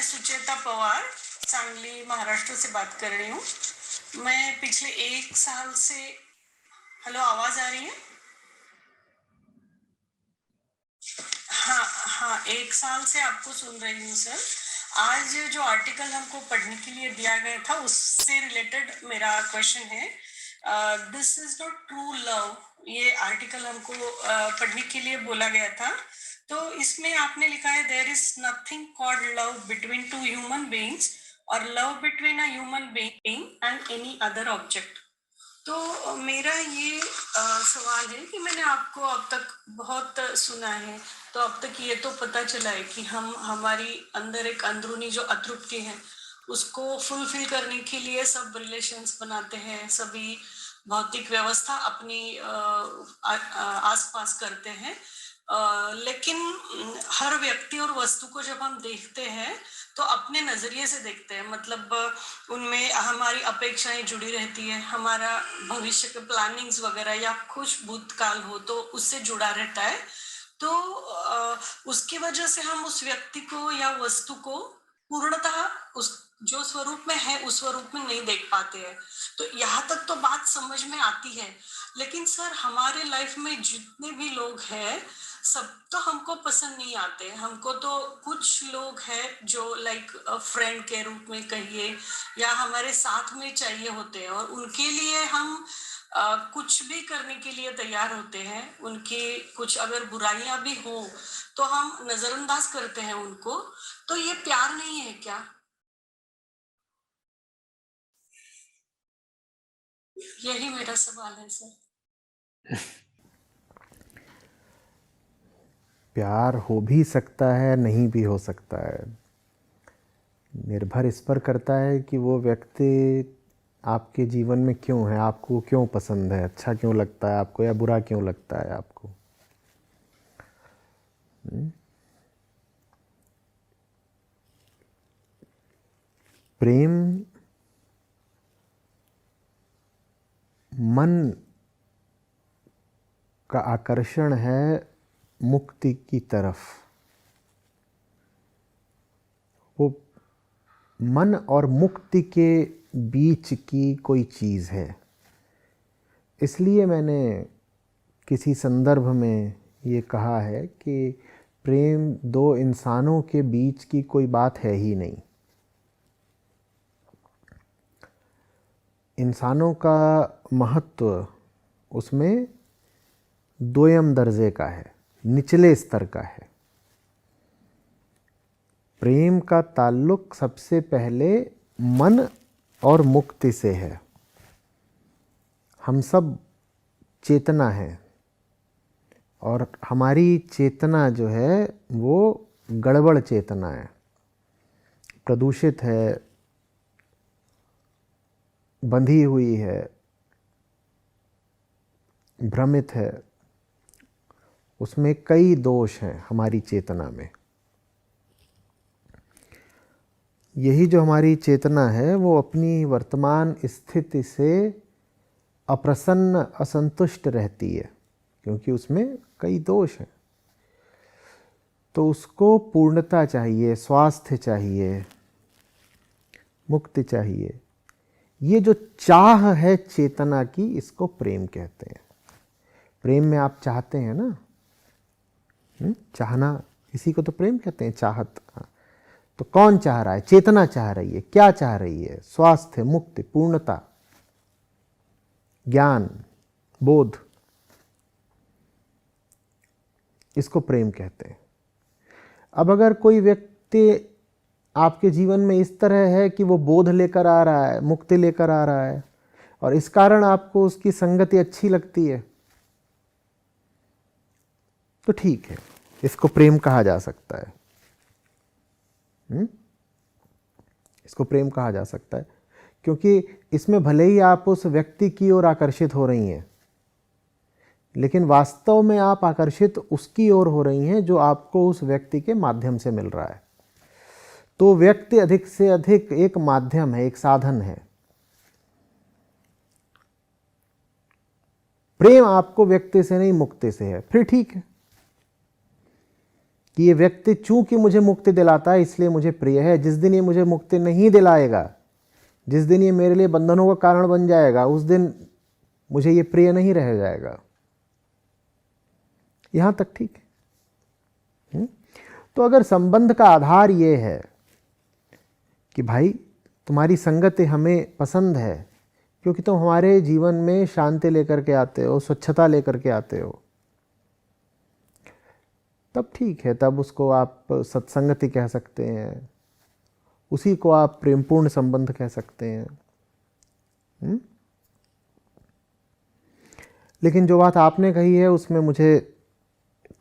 सुचेता पवार सांगली महाराष्ट्र से बात कर रही हूँ। मैं पिछले 1 साल से हेलो, आवाज आ रही है? हाँ हाँ, 1 साल से आपको सुन रही हूँ सर। आज जो आर्टिकल हमको पढ़ने के लिए दिया गया था उससे रिलेटेड मेरा क्वेश्चन है। This is not true love, ये आर्टिकल हमको पढ़ने के लिए बोला गया था। तो इसमें आपने लिखा है there is nothing called love between two human beings और love between a human being and any other object. तो मेरा ये सवाल है कि मैंने आपको अब तक बहुत सुना है, तो अब तक ये तो पता चला है कि हम हमारी अंदर एक अंदरूनी जो अतृप्ति है उसको फुलफिल करने के लिए सब रिलेशंस बनाते हैं, सभी भौतिक व्यवस्था अपनी आसपास करते हैं। लेकिन हर व्यक्ति और वस्तु को जब हम देखते हैं तो अपने नजरिए से देखते हैं, मतलब उनमें हमारी अपेक्षाएं जुड़ी रहती है, हमारा भविष्य के प्लानिंग्स वगैरह या कुछ भूतकाल हो तो उससे जुड़ा रहता है। तो उसकी वजह से हम उस व्यक्ति को या वस्तु को पूर्णतः उस जो स्वरूप में है उस स्वरूप में नहीं देख पाते हैं। तो यहाँ तक तो बात समझ में आती है, लेकिन सर हमारे लाइफ में जितने भी लोग हैं सब तो हमको पसंद नहीं आते। हमको तो कुछ लोग हैं जो लाइक फ्रेंड के रूप में कहिए या हमारे साथ में चाहिए होते हैं और उनके लिए हम कुछ भी करने के लिए तैयार होते हैं। उनकी कुछ अगर बुराइयां भी हो तो हम नजरअंदाज करते हैं उनको। तो ये प्यार नहीं है क्या? यही मेरा सवाल है सर। प्यार हो भी सकता है, नहीं भी हो सकता है। निर्भर इस पर करता है कि वो व्यक्ति आपके जीवन में क्यों है, आपको क्यों पसंद है, अच्छा क्यों लगता है आपको या बुरा क्यों लगता है आपको। प्रेम मन का आकर्षण है मुक्ति की तरफ। वो मन और मुक्ति के बीच की कोई चीज़ है। इसलिए मैंने किसी संदर्भ में ये कहा है कि प्रेम दो इंसानों के बीच की कोई बात है ही नहीं। इंसानों का महत्व उसमें दोयम दर्जे का है, निचले स्तर का है। प्रेम का ताल्लुक सबसे पहले मन और मुक्ति से है। हम सब चेतना है और हमारी चेतना जो है वो गड़बड़ चेतना है, प्रदूषित है, बंधी हुई है, भ्रमित है। उसमें कई दोष हैं हमारी चेतना में। यही जो हमारी चेतना है वो अपनी वर्तमान स्थिति से अप्रसन्न, असंतुष्ट रहती है क्योंकि उसमें कई दोष हैं। तो उसको पूर्णता चाहिए, स्वास्थ्य चाहिए, मुक्ति चाहिए। ये जो चाह है चेतना की, इसको प्रेम कहते हैं। प्रेम में आप चाहते हैं ना, चाहना, इसी को तो प्रेम कहते हैं, चाहत। तो कौन चाह रहा है? चेतना चाह रही है। क्या चाह रही है? स्वास्थ्य, मुक्ति, पूर्णता, ज्ञान, बोध। इसको प्रेम कहते हैं। अब अगर कोई व्यक्ति आपके जीवन में इस तरह है कि वो बोध लेकर आ रहा है, मुक्ति लेकर आ रहा है और इस कारण आपको उसकी संगति अच्छी लगती है, तो ठीक है, इसको प्रेम कहा जा सकता है। इसको प्रेम कहा जा सकता है क्योंकि इसमें भले ही आप उस व्यक्ति की ओर आकर्षित हो रही हैं, लेकिन वास्तव में आप आकर्षित उसकी ओर हो रही हैं जो आपको उस व्यक्ति के माध्यम से मिल रहा है। तो व्यक्ति अधिक से अधिक एक माध्यम है, एक साधन है। प्रेम आपको व्यक्ति से नहीं मुक्ति से है, फिर ठीक है। कि ये व्यक्ति चूंकि मुझे मुक्ति दिलाता है इसलिए मुझे प्रिय है। जिस दिन ये मुझे मुक्ति नहीं दिलाएगा, जिस दिन ये मेरे लिए बंधनों का कारण बन जाएगा, उस दिन मुझे ये प्रिय नहीं रह जाएगा। यहां तक ठीक है। तो अगर संबंध का आधार ये है कि भाई तुम्हारी संगति हमें पसंद है क्योंकि तुम हमारे जीवन में शांति लेकर के आते हो, स्वच्छता लेकर के आते हो, तब ठीक है, तब उसको आप सत्संगति कह सकते हैं, उसी को आप प्रेमपूर्ण संबंध कह सकते हैं। लेकिन जो बात आपने कही है उसमें मुझे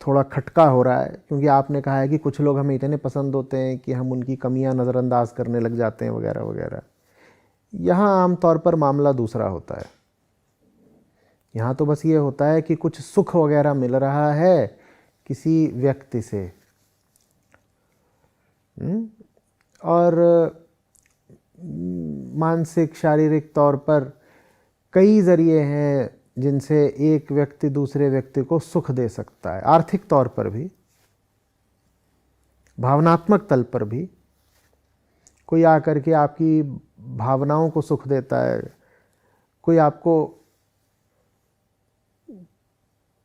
थोड़ा खटका हो रहा है, क्योंकि आपने कहा है कि कुछ लोग हमें इतने पसंद होते हैं कि हम उनकी कमियां नज़रअंदाज करने लग जाते हैं वगैरह वगैरह। यहाँ आमतौर पर मामला दूसरा होता है। यहाँ तो बस ये होता है कि कुछ सुख वगैरह मिल रहा है किसी व्यक्ति से, और मानसिक शारीरिक तौर पर कई ज़रिए हैं जिनसे एक व्यक्ति दूसरे व्यक्ति को सुख दे सकता है। आर्थिक तौर पर भी, भावनात्मक तल पर भी कोई आकर के आपकी भावनाओं को सुख देता है, कोई आपको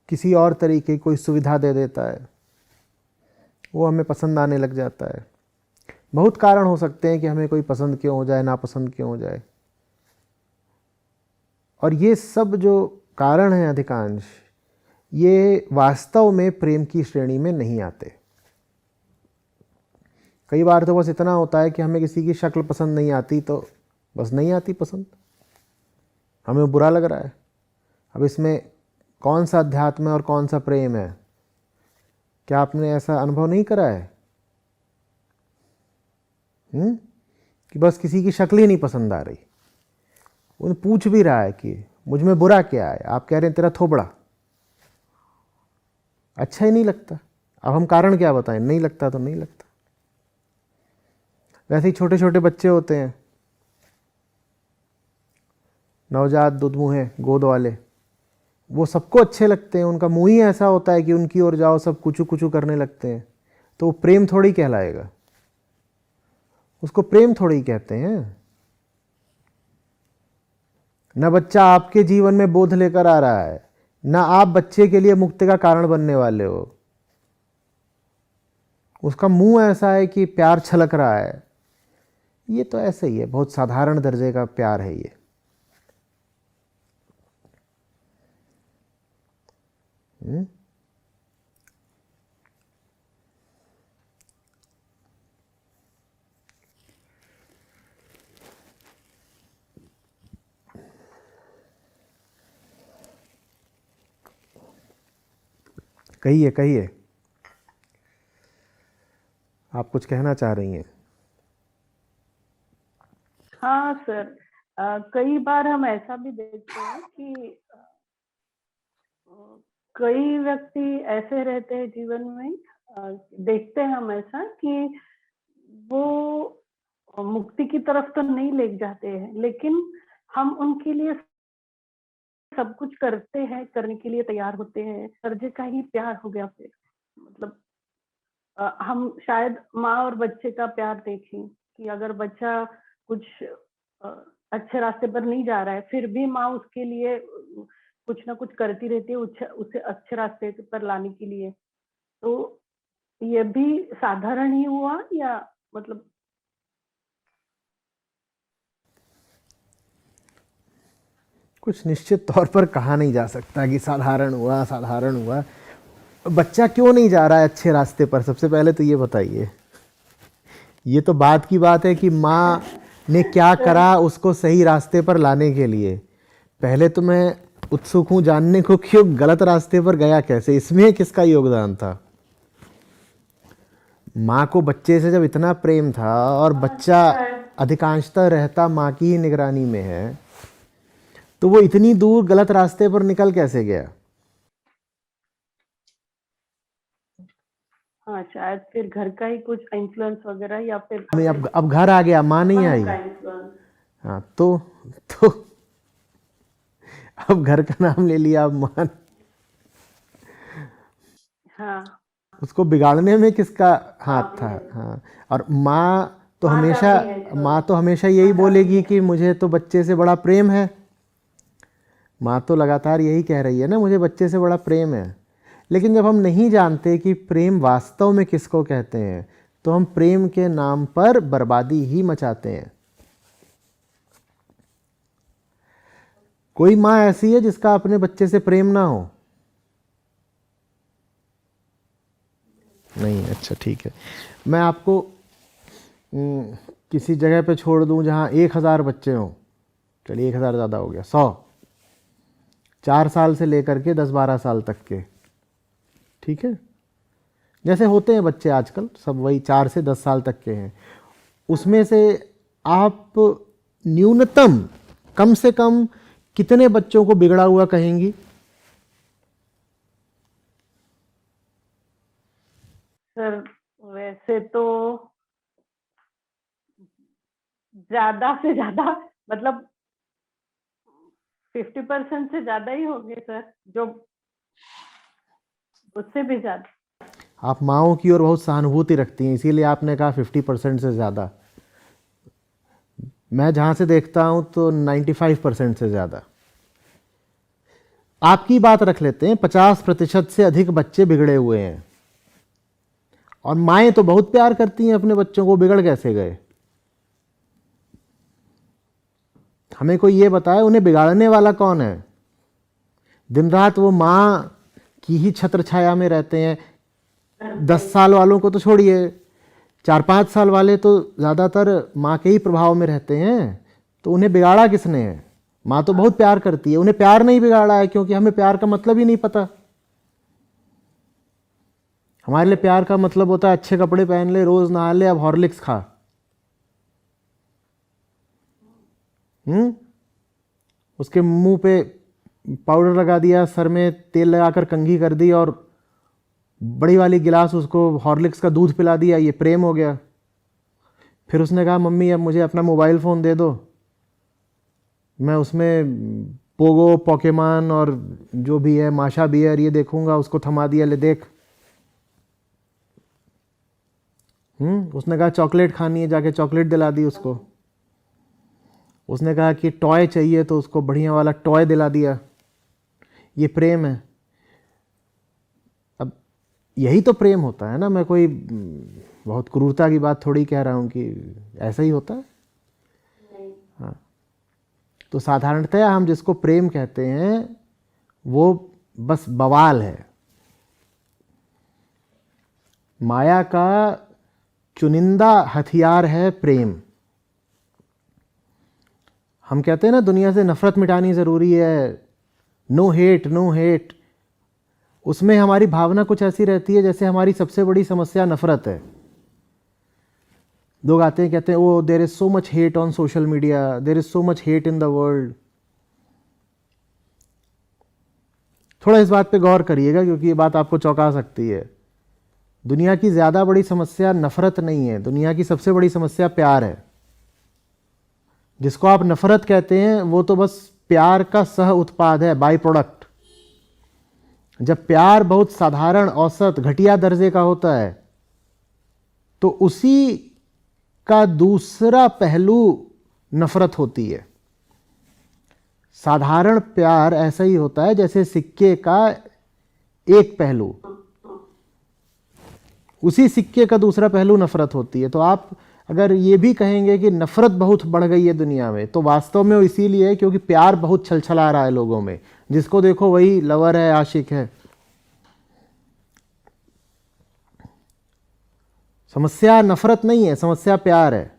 किसी और तरीके की कोई सुविधा दे देता है, वो हमें पसंद आने लग जाता है। बहुत कारण हो सकते हैं कि हमें कोई पसंद क्यों हो जाए, नापसंद क्यों हो जाए, और ये सब जो कारण हैं अधिकांश, ये वास्तव में प्रेम की श्रेणी में नहीं आते। कई बार तो बस इतना होता है कि हमें किसी की शक्ल पसंद नहीं आती तो बस नहीं आती पसंद, हमें बुरा लग रहा है। अब इसमें कौन सा अध्यात्म है और कौन सा प्रेम है? क्या आपने ऐसा अनुभव नहीं करा है कि बस किसी की शक्ल ही नहीं पसंद आ रही, उन पूछ भी रहा है कि मुझ में बुरा क्या है, आप कह रहे हैं तेरा थोबड़ा अच्छा ही नहीं लगता। अब हम कारण क्या बताएं, नहीं लगता तो नहीं लगता। वैसे ही छोटे छोटे बच्चे होते हैं, नवजात दुधमुहे गोद वाले, वो सबको अच्छे लगते हैं, उनका मुंह ही ऐसा होता है कि उनकी ओर जाओ सब कुचू कुचू करने लगते हैं, तो वो प्रेम थोड़ी कहलाएगा, उसको प्रेम थोड़ी कहते हैं। न बच्चा आपके जीवन में बोध लेकर आ रहा है, ना आप बच्चे के लिए मुक्ति का कारण बनने वाले हो, उसका मुंह ऐसा है कि प्यार छलक रहा है। ये तो ऐसे ही है, बहुत साधारण दर्जे का प्यार है ये। कहिए कहिए, आप कुछ कहना चाह रही हैं? हाँ सर, कई बार हम ऐसा भी देखते हैं कि कई व्यक्ति ऐसे रहते हैं जीवन में, देखते हैं हम ऐसा कि वो मुक्ति की तरफ तो नहीं ले जाते हैं, लेकिन हम उनके लिए सब कुछ करते हैं, करने के लिए तैयार होते हैं। कर्जे का ही प्यार हो गया फिर, मतलब हम शायद माँ और बच्चे का प्यार देखें कि अगर बच्चा कुछ अच्छे रास्ते पर नहीं जा रहा है, फिर भी माँ उसके लिए कुछ ना कुछ करती रहती है उसे अच्छे रास्ते पर लाने के लिए। तो ये भी साधारण ही हुआ या मतलब? कुछ निश्चित तौर पर कहा नहीं जा सकता कि साधारण हुआ साधारण हुआ। बच्चा क्यों नहीं जा रहा है अच्छे रास्ते पर, सबसे पहले तो ये बताइए। ये तो बात की बात है कि माँ ने क्या करा उसको सही रास्ते पर लाने के लिए। पहले तो मैं उत्सुक हूँ जानने को कि वो गलत रास्ते पर गया कैसे, इसमें किसका योगदान था? माँ को बच्चे से जब इतना प्रेम था और बच्चा अधिकांशतः रहता माँ की ही निगरानी में है, तो वो इतनी दूर गलत रास्ते पर निकल कैसे गया? हाँ, शायद फिर घर का ही कुछ इन्फ्लुएंस वगैरह, या फिर नहीं, अब घर आ गया, माँ नहीं आई। हाँ तो अब घर का नाम ले लिया, अब माँ। हाँ उसको बिगाड़ने में किसका हाथ था? हाँ। और माँ तो हमेशा यही बोलेगी कि मुझे तो बच्चे से बड़ा प्रेम है। माँ तो लगातार यही कह रही है ना, मुझे बच्चे से बड़ा प्रेम है। लेकिन जब हम नहीं जानते कि प्रेम वास्तव में किसको कहते हैं, तो हम प्रेम के नाम पर बर्बादी ही मचाते हैं। कोई माँ ऐसी है जिसका अपने बच्चे से प्रेम ना हो? नहीं। अच्छा, ठीक है। मैं आपको किसी जगह पे छोड़ दूं जहां 1000 बच्चे हों, चलिए 1000 ज़्यादा हो गया, 100, 4 साल से लेकर के 10-12 साल तक के, ठीक है, जैसे होते हैं बच्चे आजकल सब, वही 4 से 10 साल तक के हैं। उसमें से आप न्यूनतम कम से कम कितने बच्चों को बिगड़ा हुआ कहेंगी? सर वैसे तो ज्यादा से ज्यादा मतलब 50% से ज्यादा ही होंगे सर, जो उससे भी ज्यादा। आप माओं की ओर बहुत सहानुभूति रखती हैं, इसीलिए आपने कहा 50% से ज़्यादा। मैं जहाँ से देखता हूँ तो 95% से ज़्यादा। आपकी बात रख लेते हैं, 50% से अधिक बच्चे बिगड़े हुए हैं। और माएँ तो बहुत प्यार करती हैं अपने बच्चों को, बिगड़ कैसे गए? हमें कोई ये बताए उन्हें बिगाड़ने वाला कौन है? दिन रात वो माँ की ही छत्र छाया में रहते हैं। 10 साल वालों को तो छोड़िए, 4-5 साल वाले तो ज़्यादातर माँ के ही प्रभाव में रहते हैं। तो उन्हें बिगाड़ा किसने है? माँ तो बहुत प्यार करती है, उन्हें प्यार नहीं बिगाड़ा है, क्योंकि हमें प्यार का मतलब ही नहीं पता। हमारे लिए प्यार का मतलब होता है अच्छे कपड़े पहन ले, रोज नहा ले, अब हॉर्लिक्स खा। उसके मुंह पे पाउडर लगा दिया, सर में तेल लगाकर कंघी कर दी और बड़ी वाली गिलास उसको हॉर्लिक्स का दूध पिला दिया, ये प्रेम हो गया। फिर उसने कहा मम्मी अब मुझे अपना मोबाइल फ़ोन दे दो, मैं उसमें पोगो, पोकेमॉन और जो भी है, माशा बियर, ये देखूंगा। उसको थमा दिया, ले देख। उसने कहा चॉकलेट खानी है, जाके चॉकलेट दिला दी उसको। उसने कहा कि टॉय चाहिए, तो उसको बढ़िया वाला टॉय दिला दिया। ये प्रेम है। अब यही तो प्रेम होता है ना। मैं कोई बहुत क्रूरता की बात थोड़ी कह रहा हूँ कि ऐसा ही होता है। हाँ, तो साधारणतया हम जिसको प्रेम कहते हैं वो बस बवाल है। माया का चुनिंदा हथियार है प्रेम। हम कहते हैं ना दुनिया से नफरत मिटानी ज़रूरी है, नो हेट, नो हेट। उसमें हमारी भावना कुछ ऐसी रहती है जैसे हमारी सबसे बड़ी समस्या नफरत है। लोग आते हैं, कहते हैं oh there is so much hate on social media, there is so much hate in the world. थोड़ा इस बात पे गौर करिएगा, क्योंकि ये बात आपको चौंका सकती है। दुनिया की ज़्यादा बड़ी समस्या नफरत नहीं है, दुनिया की सबसे बड़ी समस्या प्यार है। जिसको आप नफरत कहते हैं वो तो बस प्यार का सह उत्पाद है, बाई प्रोडक्ट। जब प्यार बहुत साधारण, औसत, घटिया दर्जे का होता है तो उसी का दूसरा पहलू नफरत होती है। साधारण प्यार ऐसा ही होता है जैसे सिक्के का एक पहलू, उसी सिक्के का दूसरा पहलू नफरत होती है। तो आप अगर ये भी कहेंगे कि नफरत बहुत बढ़ गई है दुनिया में, तो वास्तव में वो इसीलिए है क्योंकि प्यार बहुत छलछला रहा है लोगों में। जिसको देखो वही लवर है, आशिक है। समस्या नफरत नहीं है, समस्या प्यार है।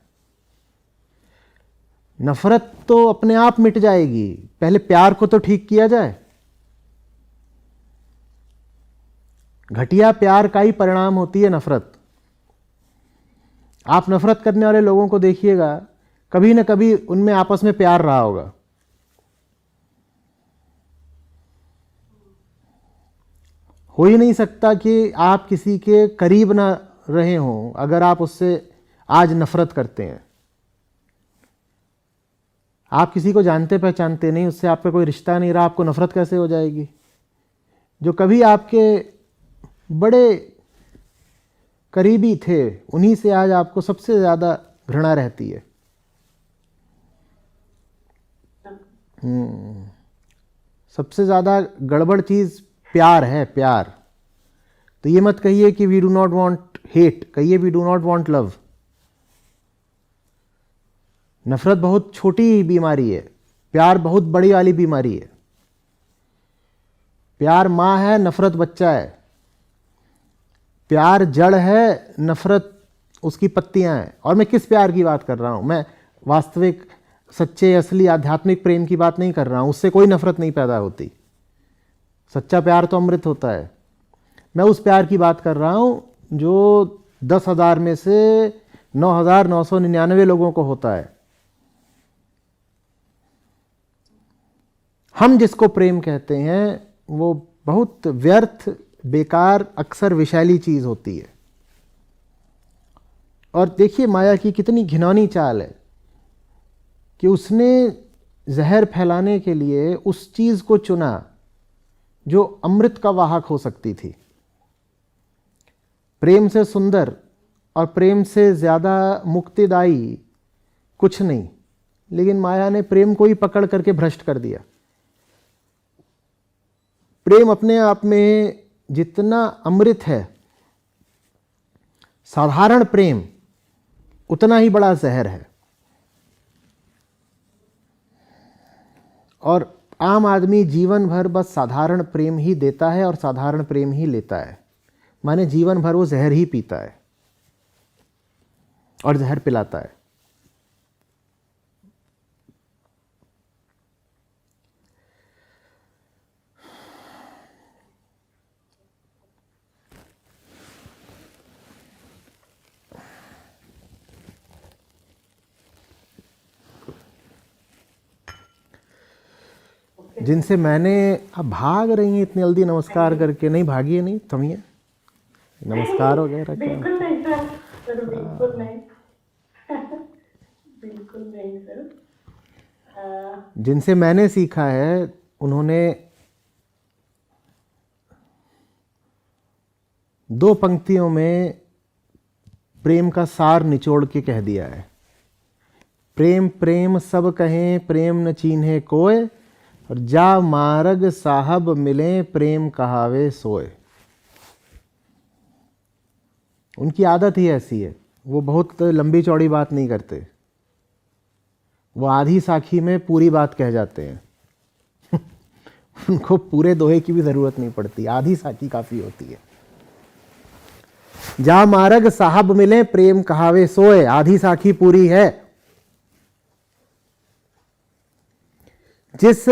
नफरत तो अपने आप मिट जाएगी, पहले प्यार को तो ठीक किया जाए। घटिया प्यार का ही परिणाम होती है नफरत। आप नफरत करने वाले लोगों को देखिएगा, कभी न कभी उनमें आपस में प्यार रहा होगा। हो ही नहीं सकता कि आप किसी के करीब ना रहे हों अगर आप उससे आज नफरत करते हैं। आप किसी को जानते पहचानते नहीं, उससे आपका कोई रिश्ता नहीं रहा, आपको नफरत कैसे हो जाएगी? जो कभी आपके बड़े करीबी थे, उन्हीं से आज आपको सबसे ज़्यादा घृणा रहती है। सबसे ज़्यादा गड़बड़ चीज़ प्यार है, प्यार। तो ये मत कहिए कि we do not want hate, कहिए we do not want love. नफरत बहुत छोटी बीमारी है, प्यार बहुत बड़ी वाली बीमारी है। प्यार माँ है, नफरत बच्चा है। प्यार जड़ है, नफरत उसकी पत्तियां हैं। और मैं किस प्यार की बात कर रहा हूं? मैं वास्तविक सच्चे असली आध्यात्मिक प्रेम की बात नहीं कर रहा हूं, उससे कोई नफरत नहीं पैदा होती। सच्चा प्यार तो अमृत होता है। मैं उस प्यार की बात कर रहा हूं जो 10,000 में से 9,999 लोगों को होता है। हम जिसको प्रेम कहते हैं वो बहुत व्यर्थ, बेकार, अक्सर विषैली चीज होती है। और देखिए माया की कितनी घिनौनी चाल है कि उसने जहर फैलाने के लिए उस चीज को चुना जो अमृत का वाहक हो सकती थी। प्रेम से सुंदर और प्रेम से ज्यादा मुक्तिदायी कुछ नहीं, लेकिन माया ने प्रेम को ही पकड़ करके भ्रष्ट कर दिया। प्रेम अपने आप में जितना अमृत है, साधारण प्रेम उतना ही बड़ा जहर है। और आम आदमी जीवन भर बस साधारण प्रेम ही देता है और साधारण प्रेम ही लेता है, माने जीवन भर वो जहर ही पीता है और जहर पिलाता है। जिनसे मैंने, अब भाग रही हैं इतनी जल्दी नमस्कार करके? नहीं भागिए, नहीं थमिए, नमस्कार वगैरह क्या। बिल्कुल नहीं सर, सर बिल्कुल नहीं बिल्कुल नहीं सर। जिनसे मैंने सीखा है उन्होंने 2 पंक्तियों में प्रेम का सार निचोड़ के कह दिया है। प्रेम प्रेम सब कहें, प्रेम न चीन्हे कोय, और जा मार्ग साहब मिले, प्रेम कहावे सोए। उनकी आदत ही ऐसी है, वो बहुत लंबी चौड़ी बात नहीं करते, वो आधी साखी में पूरी बात कह जाते हैं उनको पूरे दोहे की भी जरूरत नहीं पड़ती, आधी साखी काफी होती है। जा मार्ग साहब मिले, प्रेम कहावे सोए, आधी साखी पूरी है। जिस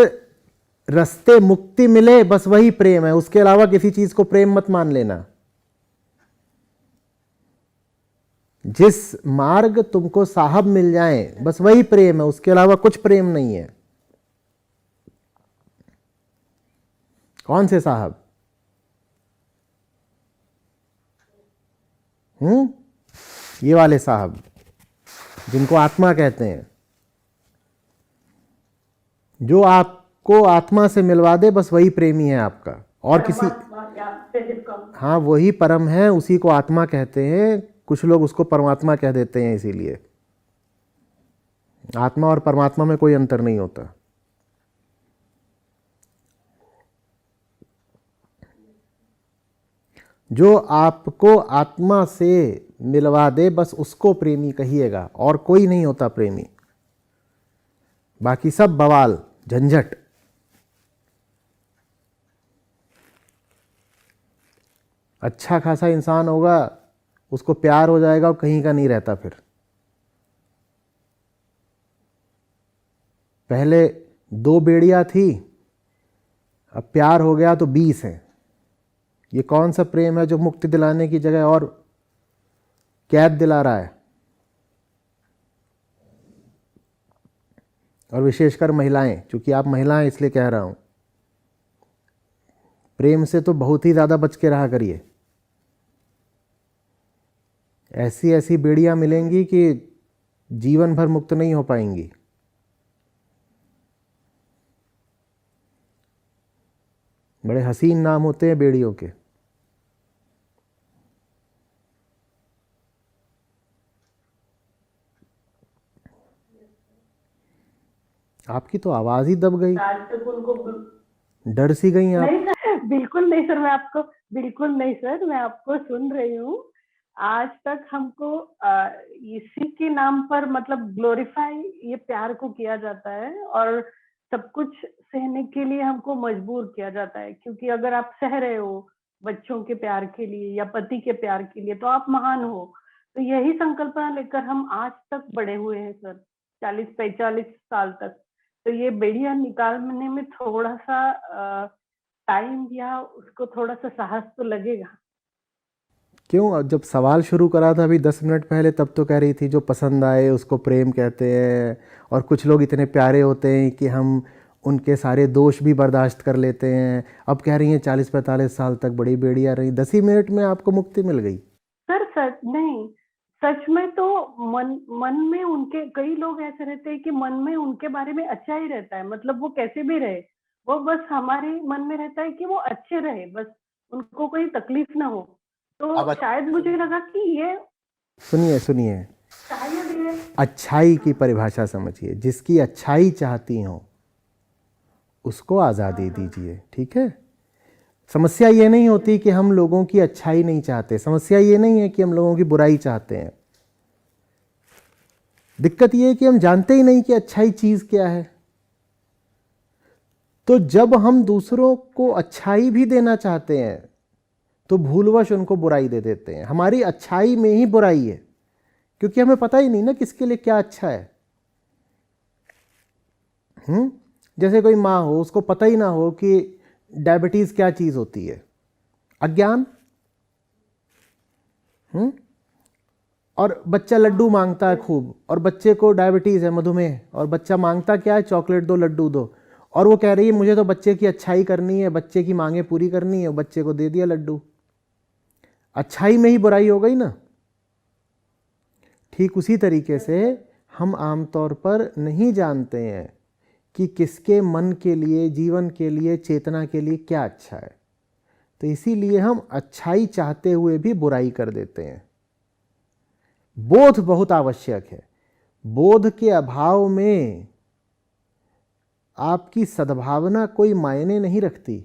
रास्ते मुक्ति मिले बस वही प्रेम है, उसके अलावा किसी चीज को प्रेम मत मान लेना। जिस मार्ग तुमको साहब मिल जाए बस वही प्रेम है, उसके अलावा कुछ प्रेम नहीं है। कौन से साहब? ये वाले साहब जिनको आत्मा कहते हैं। जो आपको आत्मा से मिलवा दे बस वही प्रेमी है आपका, और किसी, हाँ वही परम है, उसी को आत्मा कहते हैं। कुछ लोग उसको परमात्मा कह देते हैं, इसीलिए आत्मा और परमात्मा में कोई अंतर नहीं होता। जो आपको आत्मा से मिलवा दे बस उसको प्रेमी कहिएगा, और कोई नहीं होता प्रेमी। बाकी सब बवाल झंझट। अच्छा खासा इंसान होगा, उसको प्यार हो जाएगा और कहीं का नहीं रहता। फिर पहले 2 बेड़ियां थी, अब प्यार हो गया तो 20 है। ये कौन सा प्रेम है जो मुक्ति दिलाने की जगह और कैद दिला रहा है? और विशेषकर महिलाएं, क्योंकि आप महिलाएं इसलिए कह रहा हूं, प्रेम से तो बहुत ही ज्यादा बच के रहा करिए। ऐसी ऐसी बेड़ियां मिलेंगी कि जीवन भर मुक्त नहीं हो पाएंगी। बड़े हसीन नाम होते हैं बेड़ियों के। आपकी तो आवाज़ ही दब गई, आज तक उनको डर सी गई आप। नहीं सर, बिल्कुल नहीं सर, बिल्कुल नहीं सर, मैं आपको सुन रही हूँ। आज तक हमको इसी के नाम पर मतलब ग्लोरीफाई ये प्यार को किया जाता है और सब कुछ सहने के लिए हमको मजबूर किया जाता है, क्योंकि अगर आप सह रहे हो बच्चों के प्यार के लिए या पति के प्यार के लिए तो आप महान हो। तो यही संकल्पना लेकर हम आज तक बड़े हुए हैं सर, 40-45 साल तक। तो ये बेड़िया निकालने में थोड़ा सा टाइम या उसको थोड़ा सा साहस तो लगेगा। क्यों? अब जब सवाल शुरू करा था अभी 10 मिनट पहले, तब तो कह रही थी जो पसंद आए उसको प्रेम कहते हैं, और कुछ लोग इतने प्यारे होते हैं कि हम उनके सारे दोष भी बर्दाश्त कर लेते हैं। अब कह रही हैं 40-45 साल तक बड़ी बेड़िया रही, 10 ही मिनट में आपको मुक्ति मिल गई। सर सच नहीं, सच में तो मन में उनके कई लोग ऐसे रहते हैं कि मन में उनके बारे में अच्छा ही रहता है, मतलब वो कैसे भी रहे, वो बस हमारे मन में रहता है कि वो अच्छे रहे, बस उनको कोई तकलीफ ना हो। तो शायद मुझे लगा कि ये सुनिए सुनिए, शायद ये अच्छाई की परिभाषा समझिए। जिसकी अच्छाई चाहती हो उसको आज़ादी दीजिए, ठीक है? समस्या ये नहीं होती कि हम लोगों की अच्छाई नहीं चाहते, समस्या ये नहीं है कि हम लोगों की बुराई चाहते हैं। दिक्कत ये है कि हम जानते ही नहीं कि अच्छाई चीज़ क्या है। तो जब हम दूसरों को अच्छाई भी देना चाहते हैं तो भूलवश उनको बुराई दे देते हैं। हमारी अच्छाई में ही बुराई है, क्योंकि हमें पता ही नहीं ना किसके लिए क्या अच्छा है। जैसे कोई माँ हो, उसको पता ही ना हो कि डायबिटीज़ क्या चीज़ होती है, अज्ञान। और बच्चा लड्डू मांगता है खूब, और बच्चे को डायबिटीज़ है, मधुमेह, और बच्चा मांगता क्या है? चॉकलेट दो, लड्डू दो। और वो कह रही है मुझे तो बच्चे की अच्छाई करनी है, बच्चे की मांगें पूरी करनी है, बच्चे को दे दिया लड्डू। अच्छाई में ही बुराई हो गई ना। ठीक उसी तरीके से हम आमतौर पर नहीं जानते हैं कि किसके मन के लिए, जीवन के लिए, चेतना के लिए क्या अच्छा है। तो इसीलिए हम अच्छाई चाहते हुए भी बुराई कर देते हैं। बोध बहुत आवश्यक है। बोध के अभाव में आपकी सद्भावना कोई मायने नहीं रखती।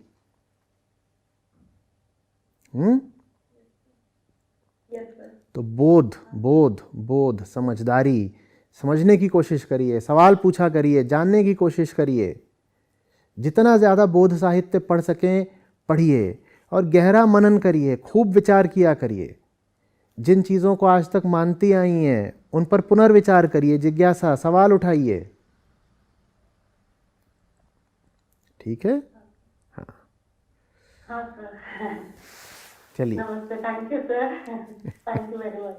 तो बोध बोध बोध समझदारी, समझने की कोशिश करिए, सवाल पूछा करिए, जानने की कोशिश करिए। जितना ज़्यादा बोध साहित्य पढ़ सकें पढ़िए, और गहरा मनन करिए, खूब विचार किया करिए। जिन चीज़ों को आज तक मानती आई हैं उन पर पुनर्विचार करिए, जिज्ञासा, सवाल उठाइए। ठीक है? हाँ, हाँ सर, चलिए। नमस्ते, thank you sir, thank you very much.